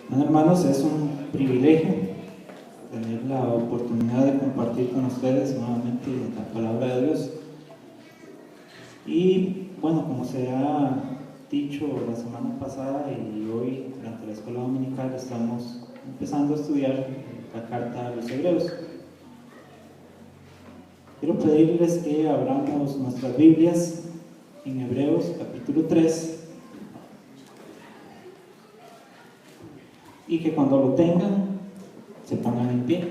Bueno, hermanos, es un privilegio tener la oportunidad de compartir con ustedes nuevamente la palabra de Dios. Y bueno, como se ha dicho la semana pasada y hoy durante la escuela dominical, estamos empezando a estudiar la carta a los Hebreos. Quiero pedirles que abramos nuestras Biblias en Hebreos capítulo 3 y que cuando lo tengan se pongan en pie.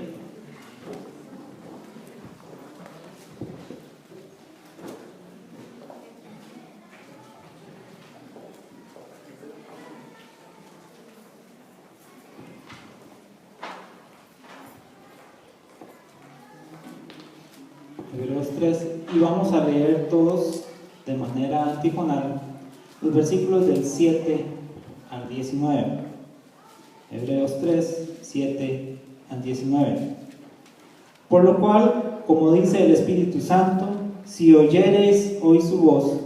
Hebreos 3, y vamos a leer todos de manera antifonal los versículos del 7 al 19. Hebreos 3, 7 al 19. Por lo cual, como dice el Espíritu Santo, si oyereis hoy su voz,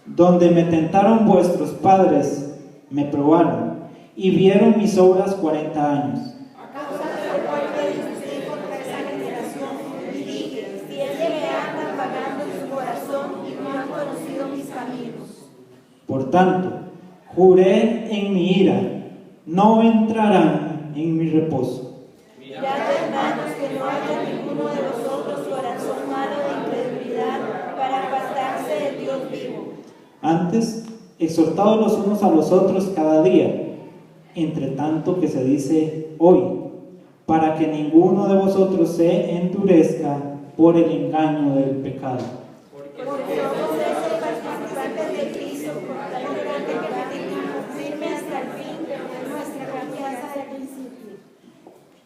donde me tentaron vuestros padres, me probaron, y vieron mis obras 40 años. A causa de lo cual pedí contra esa generación, y dije, si es que me andan vagando en su corazón y no han conocido mis caminos. Por tanto, juré en mi ira, no entrarán en mi reposo. Mirad, hermanos, que no haya ninguno de vosotros corazón malo de incredulidad para apartarse del Dios vivo. Antes, exhortados los unos a los otros cada día, entre tanto que se dice hoy, para que ninguno de vosotros se endurezca por el engaño del pecado. Porque somos esos participantes de Cristo, por tal que permanezcamos firmes hasta el fin de nuestra confianza del principio.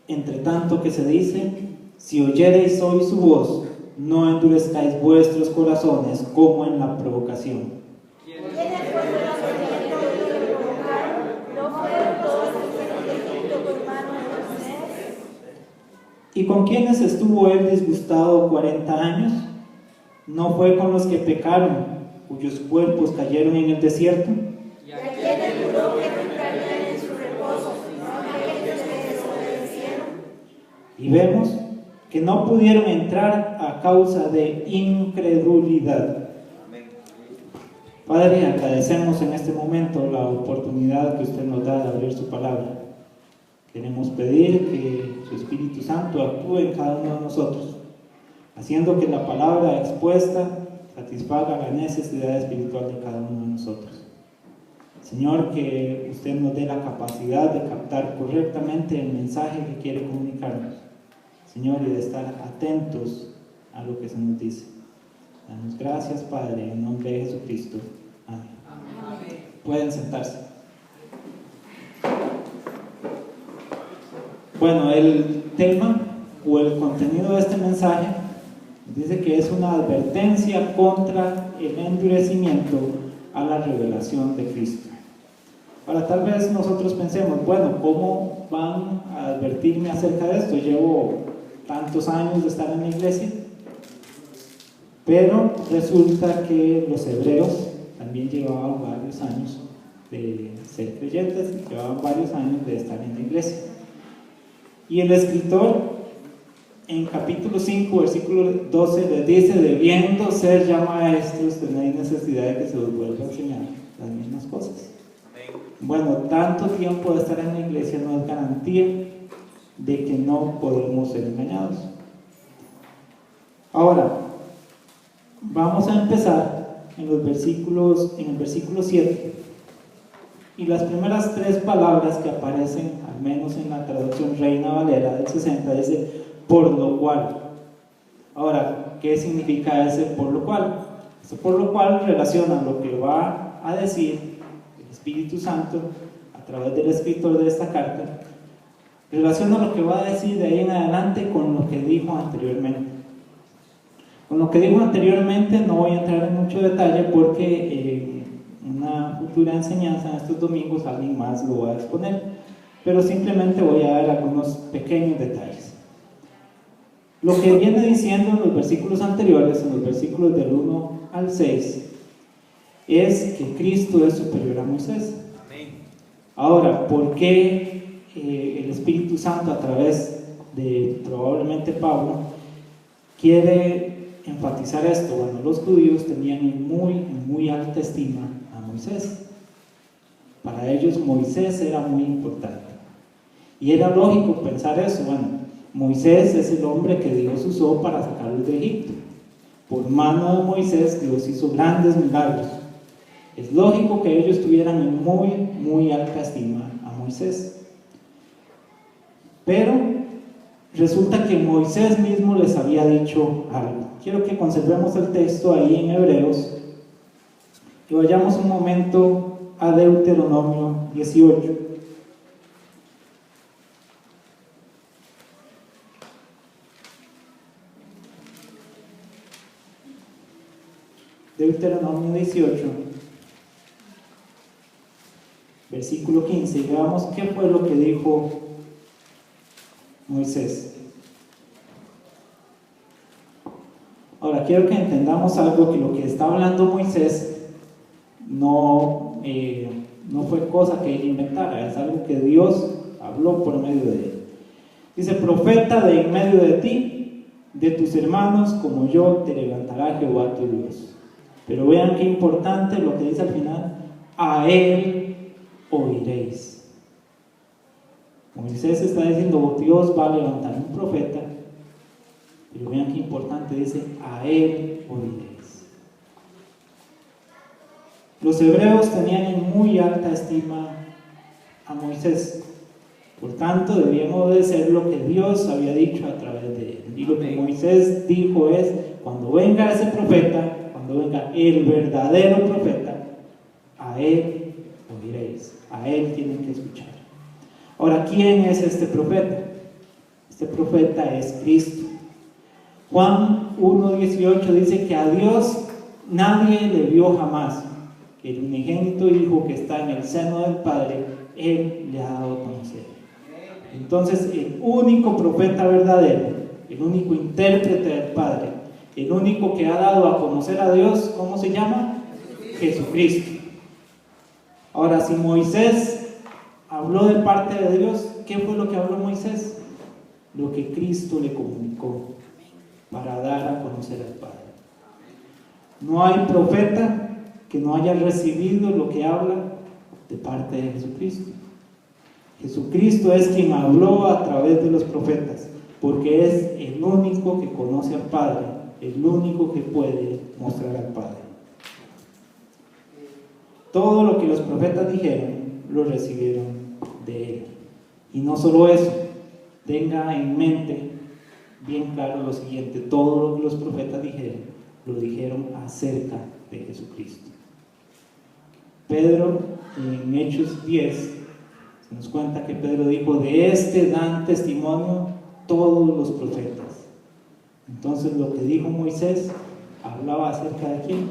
Entre tanto que se dice, si oyereis hoy su voz, no endurezcáis vuestros corazones como en la provocación. ¿Quiénes fueron los que le provocaron? ¿No fueron todos los que fueron de Egipto por mano de Moisés? ¿Y con quiénes estuvo él disgustado 40 años? ¿No fue con los que pecaron, cuyos cuerpos cayeron en el desierto? ¿Y a quiénes juró que no entrarían en su reposo, sino a aquellos que desobedecieron? Y vemos que no pudieron entrar a causa de incredulidad. Padre, agradecemos en este momento la oportunidad que usted nos da de abrir su palabra. Queremos pedir que su Espíritu Santo actúe en cada uno de nosotros, haciendo que la palabra expuesta satisfaga la necesidad espiritual de cada uno de nosotros. Señor, que usted nos dé la capacidad de captar correctamente el mensaje que quiere comunicarnos. Señor, y de estar atentos a lo que se nos dice. Damos gracias, Padre, en nombre de Jesucristo. Amén. Amén. Pueden sentarse. Bueno, el tema o el contenido de este mensaje dice que es una advertencia contra el endurecimiento a la revelación de Cristo. Ahora, tal vez nosotros pensemos, bueno, ¿cómo van a advertirme acerca de esto? Llevo tantos años de estar en la iglesia. Pero resulta que los hebreos también llevaban varios años de ser creyentes y llevaban varios años de estar en la iglesia. Y el escritor en capítulo 5, versículo 12 les dice, debiendo ser ya maestros, tenéis necesidad de que se os vuelva a enseñar las mismas cosas. Bueno, tanto tiempo de estar en la iglesia no es garantía de que no podemos ser engañados. Ahora, vamos a empezar en el versículo 7. Y las primeras 3 palabras que aparecen, al menos en la traducción Reina Valera del 60, dice, por lo cual. Ahora, ¿qué significa ese por lo cual? Ese por lo cual relaciona lo que va a decir el Espíritu Santo a través del escritor de esta carta, relaciona lo que va a decir de ahí en adelante con lo que dijo anteriormente. Con lo que dijo anteriormente no voy a entrar en mucho detalle porque en una futura enseñanza en estos domingos alguien más lo va a exponer, pero simplemente voy a dar algunos pequeños detalles. Lo que viene diciendo en los versículos anteriores, en los versículos del 1 al 6, es que Cristo es superior a Moisés. Ahora, ¿por qué el Espíritu Santo, a través de probablemente Pablo, quiere enfatizar esto? Bueno, los judíos tenían en muy alta estima a Moisés. Para ellos Moisés era muy importante. Y era lógico pensar eso. Bueno, Moisés es el hombre que Dios usó para sacarlos de Egipto. Por mano de Moisés Dios hizo grandes milagros. Es lógico que ellos tuvieran en muy alta estima a Moisés. Pero resulta que Moisés mismo les había dicho algo. Quiero que conservemos el texto ahí en Hebreos y vayamos un momento a Deuteronomio 18. Deuteronomio 18, versículo 15, y veamos qué fue lo que dijo Moisés. Ahora, quiero que entendamos algo, que lo que está hablando Moisés no fue cosa que él inventara, es algo que Dios habló por medio de él. Dice: profeta de en medio de ti, de tus hermanos, como yo, te levantará Jehová tu Dios. Pero vean qué importante lo que dice al final: a él oiréis. Moisés está diciendo: Dios va a levantar un profeta, pero vean qué importante, dice: a él oiréis. Los hebreos tenían en muy alta estima a Moisés, por tanto debían obedecer lo que Dios había dicho a través de él. Y lo que Moisés dijo es: cuando venga ese profeta, cuando venga el verdadero profeta, a él oiréis, a él tienen que escuchar. Ahora, ¿quién es este profeta? Este profeta es Cristo. Juan 1:18 dice que a Dios nadie le vio jamás, que el unigénito Hijo que está en el seno del Padre, Él le ha dado a conocer. Entonces, el único profeta verdadero, el único intérprete del Padre, el único que ha dado a conocer a Dios, ¿cómo se llama? Jesucristo. Ahora, si Moisés habló de parte de Dios, ¿qué fue lo que habló Moisés? Lo que Cristo le comunicó para dar a conocer al Padre. No hay profeta que no haya recibido lo que habla de parte de Jesucristo. Jesucristo es quien habló a través de los profetas, porque es el único que conoce al Padre, el único que puede mostrar al Padre. Todo lo que los profetas dijeron, lo recibieron de Él. Y no solo eso, tenga en mente bien claro lo siguiente: todo lo que los profetas dijeron, lo dijeron acerca de Jesucristo. Pedro, en Hechos 10, se nos cuenta que Pedro dijo: de este dan testimonio todos los profetas. Entonces, lo que dijo Moisés hablaba acerca de ¿quién?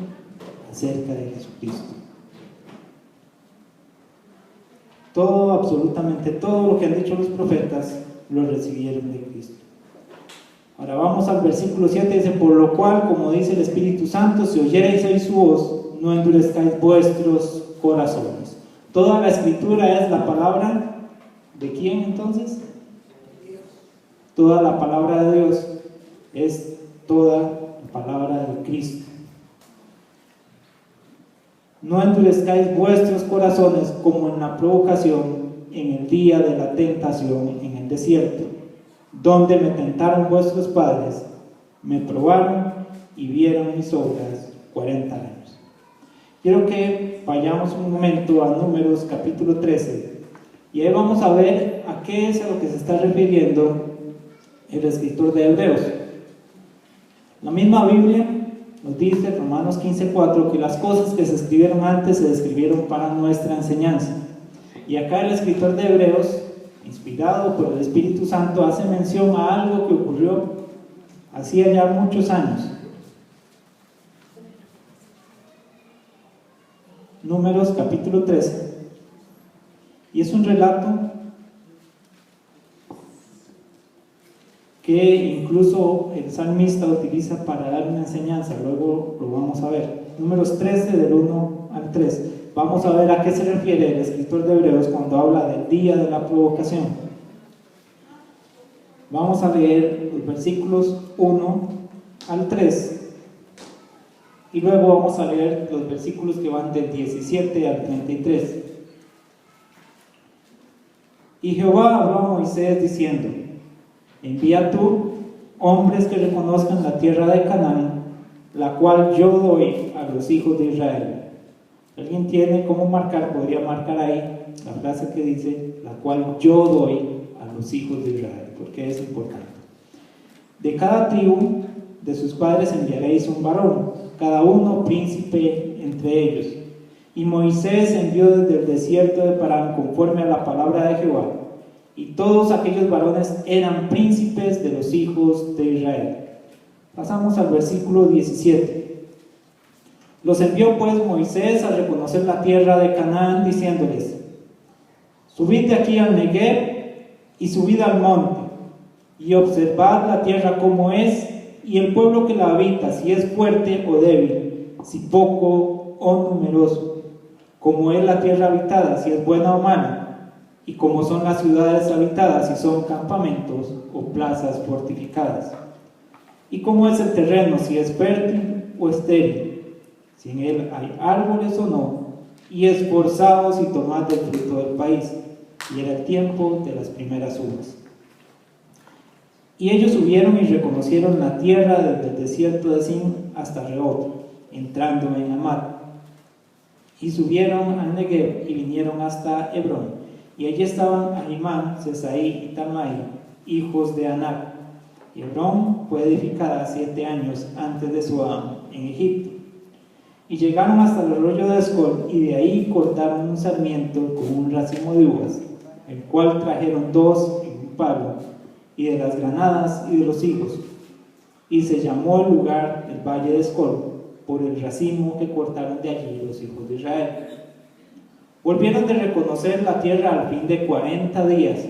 Acerca de Jesucristo. Todo, absolutamente todo lo que han dicho los profetas, lo recibieron de Cristo. Ahora vamos al versículo 7, dice: por lo cual, como dice el Espíritu Santo, si oyereis hoy su voz, no endurezcáis vuestros corazones. Toda la escritura es la palabra ¿de quién entonces? Toda la palabra de Dios es toda la palabra de Cristo. No endurezcáis vuestros corazones como en la provocación, en el día de la tentación en el desierto, donde me tentaron vuestros padres, me probaron y vieron mis obras 40 años. Quiero que vayamos un momento a Números capítulo 13, y ahí vamos a ver a qué es a lo que se está refiriendo el escritor de Hebreos. La misma Biblia nos dice, Romanos 15:4, que las cosas que se escribieron antes se escribieron para nuestra enseñanza. Y acá el escritor de Hebreos, inspirado por el Espíritu Santo, hace mención a algo que ocurrió hacía ya muchos años. Números capítulo 13. Y es un relato que incluso el salmista utiliza para dar una enseñanza, luego lo vamos a ver. Números 13 del 1 al 3. Vamos a ver a qué se refiere el escritor de Hebreos cuando habla del día de la provocación. Vamos a leer los versículos 1 al 3 y luego vamos a leer los versículos que van del 17 al 33. Y Jehová habló a Moisés diciendo: envía tú hombres que reconozcan la tierra de Canaán, la cual yo doy a los hijos de Israel. ¿Alguien tiene cómo marcar? Podría marcar ahí la frase que dice: la cual yo doy a los hijos de Israel, porque es importante. De cada tribu de sus padres enviaréis un varón, cada uno príncipe entre ellos. Y Moisés envió desde el desierto de Parán conforme a la palabra de Jehová, y todos aquellos varones eran príncipes de los hijos de Israel. Pasamos al versículo 17. Los envió pues Moisés a reconocer la tierra de Canaán, diciéndoles: subid de aquí al Negev y subid al monte, y observad la tierra como es, y el pueblo que la habita, si es fuerte o débil, si poco o numeroso, como es la tierra habitada, si es buena o mala, y como son las ciudades habitadas, si son campamentos o plazas fortificadas, y cómo es el terreno, si es fértil o estéril, si en él hay árboles o no, y esforzaos y tomad del fruto del país. Y era el tiempo de las primeras uvas. Y ellos subieron y reconocieron la tierra desde el desierto de Sin hasta Rehob, entrando en Amad. Y subieron al Negev y vinieron hasta Hebrón. Y allí estaban Ahimán, Sesaí y Talmai, hijos de Anac. Y Hebrón fue edificada 7 años antes de Zoán en Egipto. Y llegaron hasta el arroyo de Escol, y de ahí cortaron un sarmiento con un racimo de uvas, el cual trajeron 2 en un palo, y de las granadas y de los higos. Y se llamó el lugar el valle de Escol, por el racimo que cortaron de allí los hijos de Israel. Volvieron de reconocer la tierra al fin de 40 días,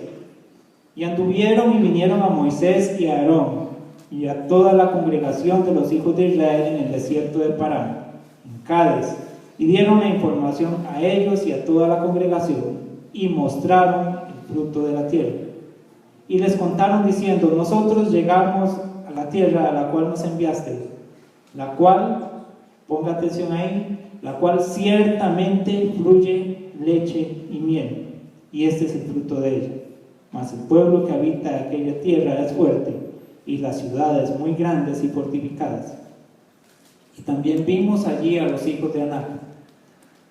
y anduvieron y vinieron a Moisés y a Aarón, y a toda la congregación de los hijos de Israel en el desierto de Parán, en Cades, y dieron la información a ellos y a toda la congregación, y mostraron el fruto de la tierra. Y les contaron diciendo: nosotros llegamos a la tierra a la cual nos enviaste, la cual, ponga atención ahí, la cual ciertamente fluye leche y miel, y este es el fruto de ella. Mas el pueblo que habita aquella tierra es fuerte, y las ciudades muy grandes y fortificadas. Y también vimos allí a los hijos de Anac.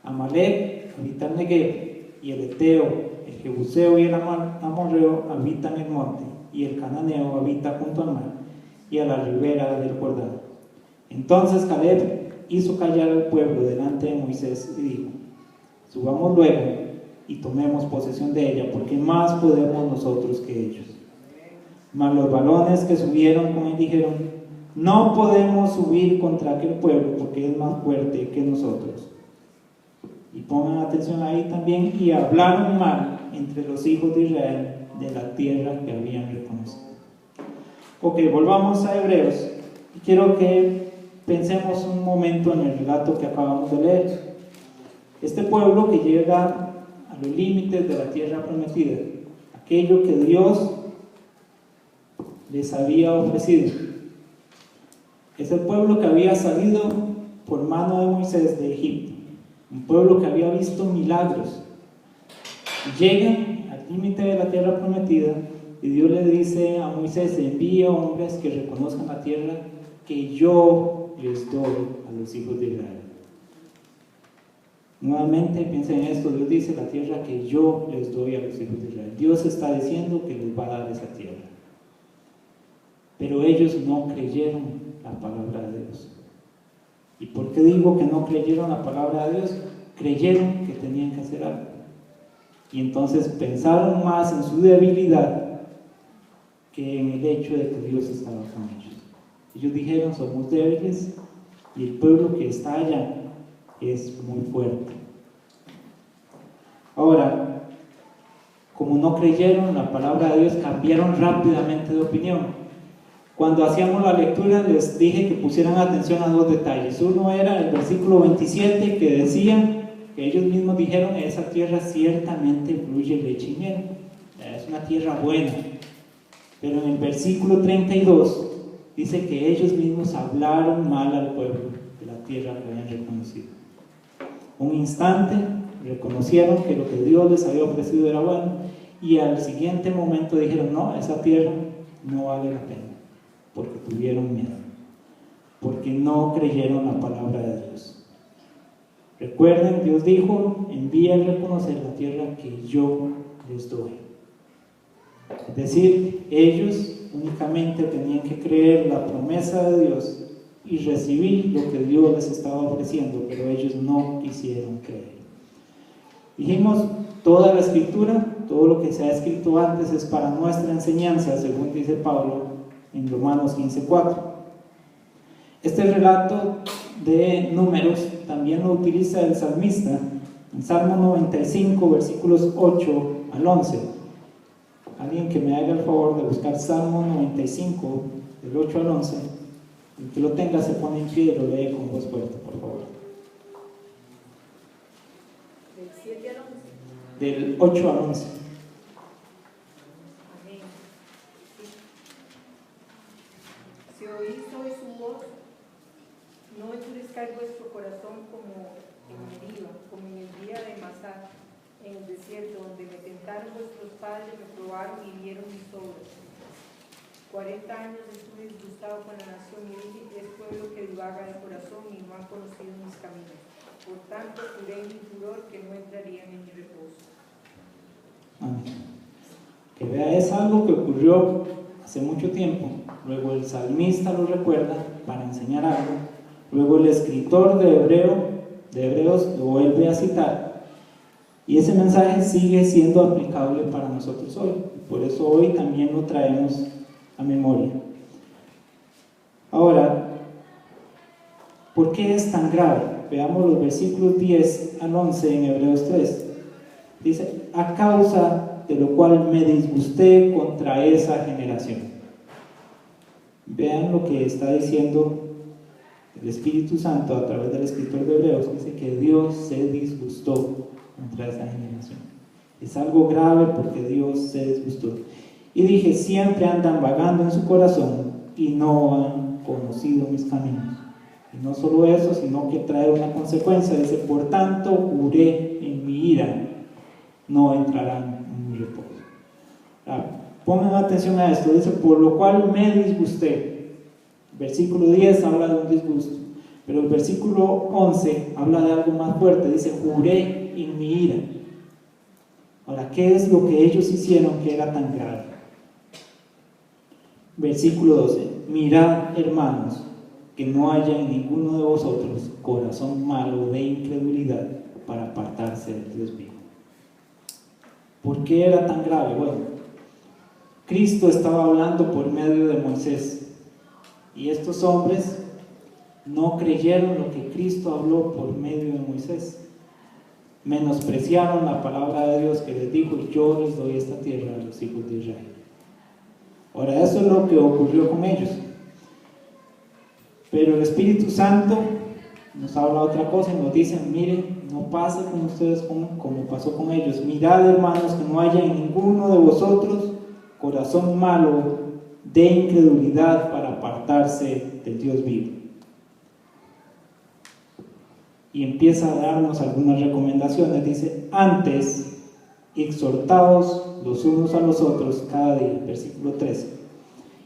Amalek habita el Negev, y el Eteo, el Jebuseo y el Amorreo habitan el monte, y el Cananeo habita junto al mar y a la ribera del Jordán. Entonces Caleb hizo callar al pueblo delante de Moisés y dijo: subamos luego y tomemos posesión de ella, porque más podemos nosotros que ellos. Mas los varones que subieron con él dijeron: no podemos subir contra aquel pueblo, porque es más fuerte que nosotros. Y pongan atención ahí también: y hablaron mal entre los hijos de Israel de la tierra que habían reconocido. Ok, volvamos a Hebreos, y quiero que pensemos un momento en el relato que acabamos de leer. Este pueblo que llega a los límites de la tierra prometida, aquello que Dios les había ofrecido, es el pueblo que había salido por mano de Moisés de Egipto, un pueblo que había visto milagros. Llegan al límite de la tierra prometida y Dios le dice a Moisés: envía hombres que reconozcan la tierra que yo les doy a los hijos de Israel. Nuevamente piensen en esto: Dios dice la tierra que yo les doy a los hijos de Israel. Dios está diciendo que les va a dar esa tierra. Pero ellos no creyeron la palabra de Dios. ¿Y por qué digo que no creyeron la palabra de Dios? Creyeron que tenían que hacer algo. Y entonces pensaron más en su debilidad que en el hecho de que Dios estaba con ellos. Ellos dijeron: somos débiles y el pueblo que está allá es muy fuerte. Ahora, como no creyeron la palabra de Dios, cambiaron rápidamente de opinión. Cuando hacíamos la lectura les dije que pusieran atención a dos detalles. Uno era el versículo 27 que decía que ellos mismos dijeron: esa tierra ciertamente fluye leche y miel, es una tierra buena. Pero en el versículo 32 dice que ellos mismos hablaron mal al pueblo de la tierra que habían reconocido. Un instante reconocieron que lo que Dios les había ofrecido era bueno, y al siguiente momento dijeron: no, esa tierra no vale la pena, porque tuvieron miedo, porque no creyeron la palabra de Dios. Recuerden, Dios dijo: envíen a reconocer la tierra que yo les doy. Es decir, ellos únicamente tenían que creer la promesa de Dios y recibir lo que Dios les estaba ofreciendo, pero ellos no quisieron creer. Dijimos, toda la escritura, todo lo que se ha escrito antes es para nuestra enseñanza, según dice Pablo en Romanos 15:4. Este relato de Números también lo utiliza el salmista en Salmo 95, versículos 8 al 11. Alguien que me haga el favor de buscar Salmo 95, del 8 al 11. El que lo tenga se pone en pie y lo lee con voz fuerte, por favor. Del 7 al 11. Del 8 al 11. Amén. Si oís hoy su voz, no endurezcáis vuestro corazón como en Meribá, como en el día de Masá, en el desierto, donde me tentaron vuestros padres, me probaron y vieron mis obras. 40 años estuve disgustado con la nación y dije: es pueblo que divaga de corazón y no han conocido mis caminos. Por tanto, juré en mi furor que no entrarían en mi reposo. Amén. Que vea, es algo que ocurrió hace mucho tiempo. Luego el salmista lo recuerda para enseñar algo. Luego el escritor de Hebreos lo vuelve a citar. Y ese mensaje sigue siendo aplicable para nosotros hoy. Por eso hoy también lo traemos a memoria. Ahora, ¿por qué es tan grave? Veamos los versículos 10 al 11 en Hebreos 3. Dice: a causa de lo cual me disgusté contra esa generación. Vean lo que está diciendo el Espíritu Santo a través del escritor de Hebreos. Dice que Dios se disgustó contra esa generación. Es algo grave porque Dios se disgustó. Y dije: siempre andan vagando en su corazón y no han conocido mis caminos. Y no solo eso, sino que trae una consecuencia. Dice: por tanto juré en mi ira, no entrarán en mi reposo. Pongan atención a esto. Dice: por lo cual me disgusté. Versículo 10 habla de un disgusto, pero el versículo 11 habla de algo más fuerte. Dice: juré en mi ira. Ahora, ¿qué es lo que ellos hicieron que era tan grave? Versículo 12: mirad, hermanos, que no haya en ninguno de vosotros corazón malo de incredulidad para apartarse del Dios vivo. ¿Por qué era tan grave? Bueno, Cristo estaba hablando por medio de Moisés, y estos hombres no creyeron lo que Cristo habló por medio de Moisés. Menospreciaron la palabra de Dios que les dijo: yo les doy esta tierra a los hijos de Israel. Ahora, eso es lo que ocurrió con ellos. Pero el Espíritu Santo nos habla otra cosa y nos dice: miren, no pase con ustedes como pasó con ellos. Mirad, hermanos, que no haya en ninguno de vosotros corazón malo de incredulidad para apartarse del Dios vivo. Y empieza a darnos algunas recomendaciones. Dice: antes, exhortaos los unos a los otros cada día. Versículo 13.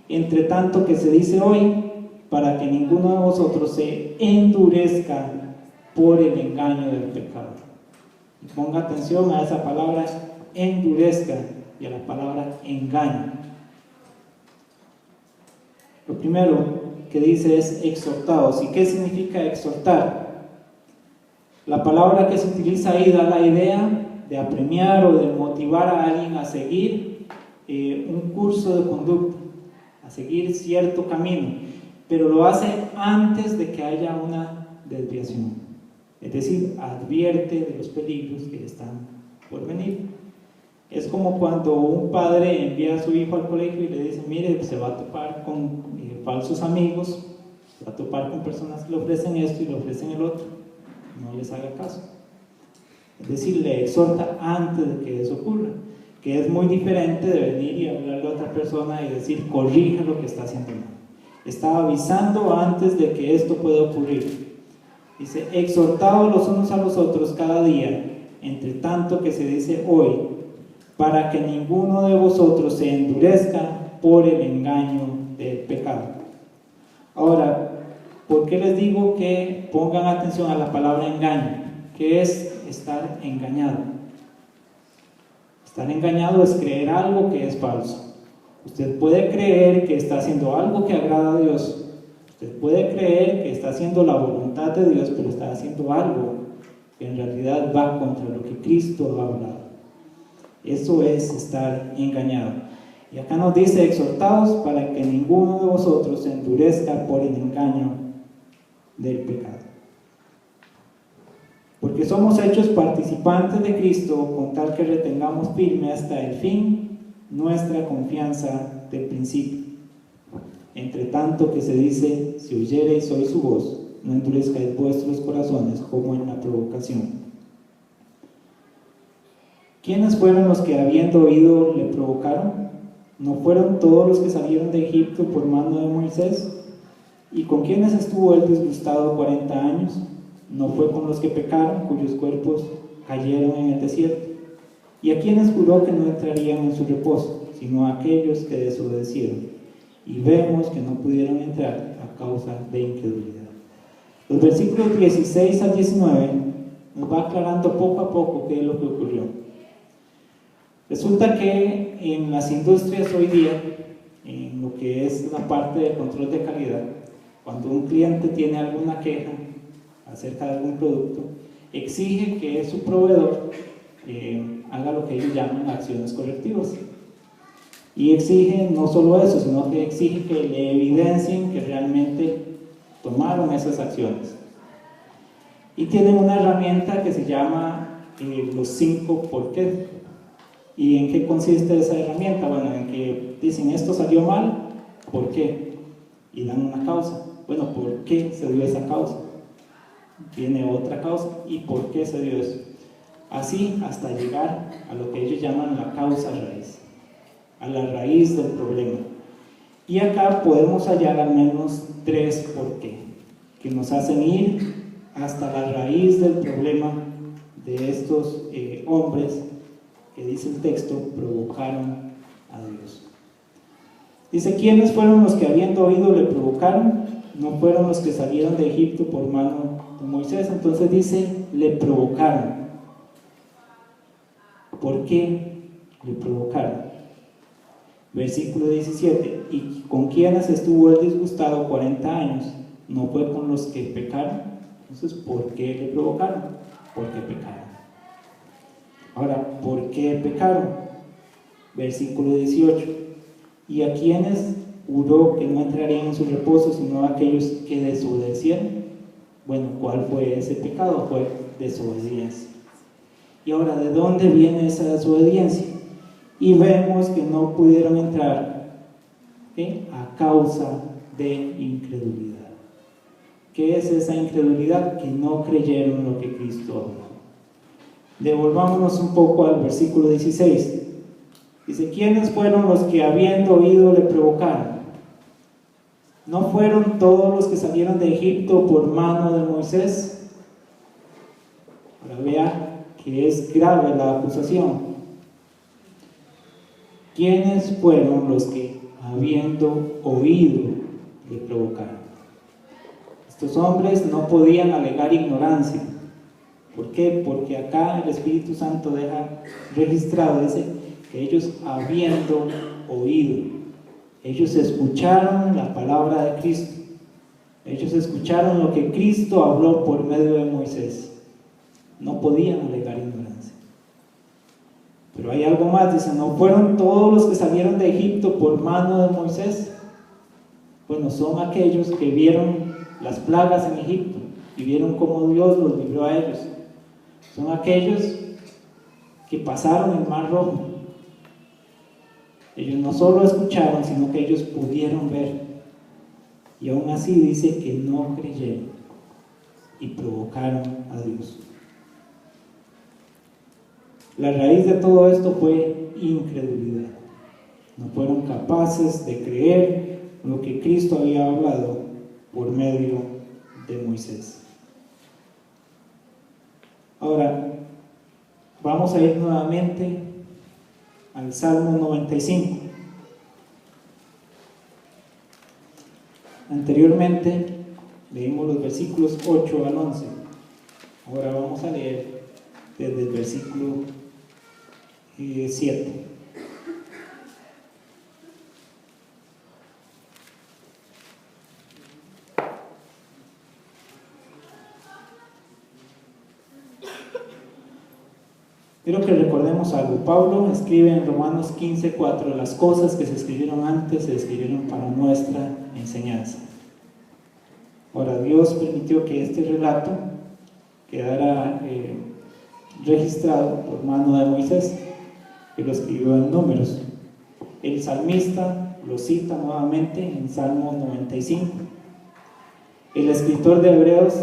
Entre tanto que se dice hoy, para que ninguno de vosotros se endurezca por el engaño del pecado. Y ponga atención a esa palabra endurezca y a la palabra engaño. Lo primero que dice es exhortados. ¿Y qué significa exhortar? La palabra que se utiliza ahí da la idea de apremiar o de motivar a alguien a seguir un curso de conducta, a seguir cierto camino, pero lo hace antes de que haya una desviación. Es decir, advierte de los peligros que están por venir. Es como cuando un padre envía a su hijo al colegio y le dice: mire, se va a topar con falsos amigos, va a topar con personas que le ofrecen esto y le ofrecen el otro. No les haga caso. Es decir, le exhorta antes de que eso ocurra, que es muy diferente de venir y hablarle a otra persona y decir, corrija lo que está haciendo mal. Está avisando antes de que esto pueda ocurrir. Dice, exhortados los unos a los otros cada día, entre tanto que se dice hoy, para que ninguno de vosotros se endurezca por el engaño del pecado. Ahora, ¿por qué les digo que pongan atención a la palabra engaño? ¿Qué es estar engañado? Estar engañado es creer algo que es falso. Usted puede creer que está haciendo algo que agrada a Dios. Usted puede creer que está haciendo la voluntad de Dios, pero está haciendo algo que en realidad va contra lo que Cristo ha hablado. Eso es estar engañado. Y acá nos dice, exhortados para que ninguno de vosotros se endurezca por el engaño del pecado. Porque somos hechos participantes de Cristo, con tal que retengamos firme hasta el fin nuestra confianza del principio. Entre tanto que se dice, si oyereis hoy su voz, no endurezcáis vuestros corazones como en la provocación. ¿Quiénes fueron los que habiendo oído le provocaron? ¿No fueron todos los que salieron de Egipto por mano de Moisés? ¿Y con quiénes estuvo él disgustado 40 años? ¿No fue con los que pecaron, cuyos cuerpos cayeron en el desierto? ¿Y a quienes juró que no entrarían en su reposo, sino a aquellos que desobedecieron? Y vemos que no pudieron entrar a causa de incredulidad. Los versículos 16 al 19 nos va aclarando poco a poco qué es lo que ocurrió. Resulta que en las industrias hoy día, en lo que es la parte de control de calidad, cuando un cliente tiene alguna queja acerca de algún producto, exige que su proveedor haga lo que ellos llaman acciones correctivas. Y exige no solo eso, sino que exige que le evidencien que realmente tomaron esas acciones. Y tienen una herramienta que se llama los 5 por qué. ¿Y en qué consiste esa herramienta? Bueno, en que dicen esto salió mal, ¿por qué? Y dan una causa. Bueno, ¿por qué se dio esa causa? Tiene otra causa, ¿y por qué se dio eso? Así hasta llegar a lo que ellos llaman la causa raíz, a la raíz del problema. Y acá podemos hallar al menos 3 por qué, que nos hacen ir hasta la raíz del problema de estos hombres que dice el texto, provocaron a Dios. Dice, ¿quiénes fueron los que habiendo oído le provocaron? No fueron los que salieron de Egipto por mano de Moisés. Entonces dice, le provocaron. ¿Por qué le provocaron? Versículo 17, ¿y con quiénes estuvo él disgustado 40 años? ¿No fue con los que pecaron? Entonces, ¿por qué le provocaron? Porque pecaron. Ahora, ¿por qué pecaron? Versículo 18, ¿y a quienes juró que no entrarían en su reposo, sino a aquellos que desobedecieron? Bueno, ¿cuál fue ese pecado? Fue desobediencia. Y ahora, ¿de dónde viene esa desobediencia? Y vemos que no pudieron entrar a causa de incredulidad. ¿Qué es esa incredulidad? Que no creyeron lo que Cristo habló. Devolvámonos un poco al versículo 16. Dice, ¿quiénes fueron los que habiendo oído le provocaron? ¿No fueron todos los que salieron de Egipto por mano de Moisés? Ahora vea que es grave la acusación. ¿Quiénes fueron los que habiendo oído le provocaron? Estos hombres no podían alegar ignorancia. ¿Por qué? Porque acá el Espíritu Santo deja registrado, dice, que ellos habiendo oído, ellos escucharon la palabra de Cristo, ellos escucharon lo que Cristo habló por medio de Moisés, no podían alegar ignorancia. Pero hay algo más, dice, ¿no fueron todos los que salieron de Egipto por mano de Moisés? Bueno, son aquellos que vieron las plagas en Egipto y vieron cómo Dios los libró a ellos. Son aquellos que pasaron el Mar Rojo. Ellos no solo escucharon, sino que ellos pudieron ver. Y aún así dice que no creyeron y provocaron a Dios. La raíz de todo esto fue incredulidad. No fueron capaces de creer lo que Cristo había hablado por medio de Moisés. Ahora, vamos a ir nuevamente al Salmo 95. Anteriormente leímos los versículos 8 al 11. Ahora vamos a leer desde el versículo 7. Quiero que recordemos algo. Pablo escribe en Romanos 15:4: las cosas que se escribieron antes se escribieron para nuestra enseñanza. Ahora, Dios permitió que este relato quedara registrado por mano de Moisés, que lo escribió en Números. El salmista lo cita nuevamente en Salmo 95. El escritor de Hebreos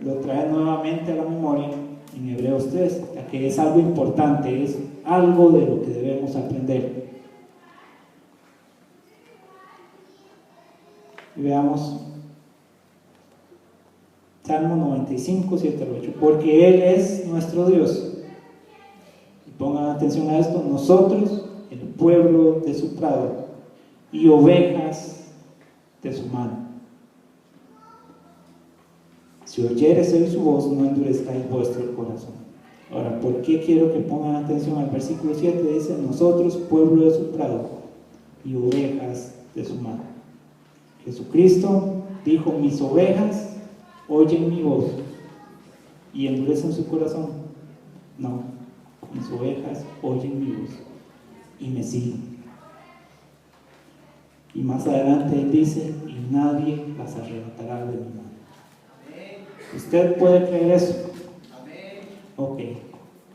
lo trae nuevamente a la memoria en Hebreos 3, ya que es algo importante, es algo de lo que debemos aprender. Y veamos Salmo 95, 7 al 8. Porque Él es nuestro Dios. Y pongan atención a esto: nosotros, el pueblo de su prado, y ovejas de su mano. Si oyeres hoy su voz, no endurezcáis vuestro corazón. Ahora, ¿por qué quiero que pongan atención al versículo 7? Dice: nosotros, pueblo de su prado, y ovejas de su mano. Jesucristo dijo: mis ovejas oyen mi voz y endurecen su corazón. No, mis ovejas oyen mi voz y me siguen. Y más adelante Él dice: y nadie las arrebatará de mi mano. ¿Usted puede creer eso? Ok,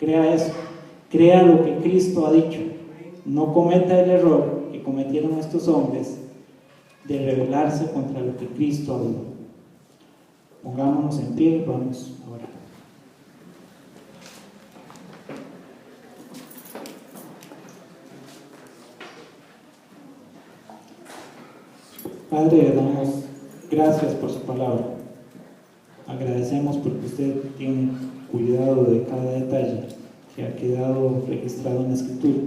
crea eso. Crea lo que Cristo ha dicho. No cometa el error que cometieron estos hombres de rebelarse contra lo que Cristo habló. Pongámonos en pie y vamos a orar. Padre, le damos gracias por su palabra. Agradecemos porque usted tiene cuidado de cada detalle que ha quedado registrado en la Escritura.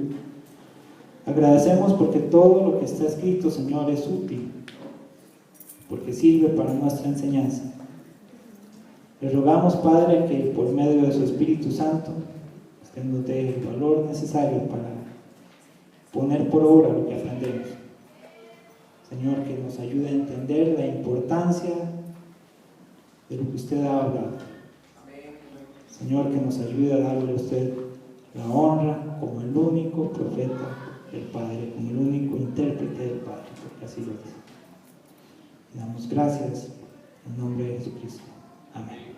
Agradecemos porque todo lo que está escrito, Señor, es útil, porque sirve para nuestra enseñanza. Le rogamos, Padre, que por medio de su Espíritu Santo usted nos dé el valor necesario para poner por obra lo que aprendemos. Señor, que nos ayude a entender la importancia de lo que usted ha hablado. Señor, que nos ayude a darle a usted la honra como el único profeta del Padre, como el único intérprete del Padre, porque así lo dice. Le damos gracias en nombre de Jesucristo. Amén.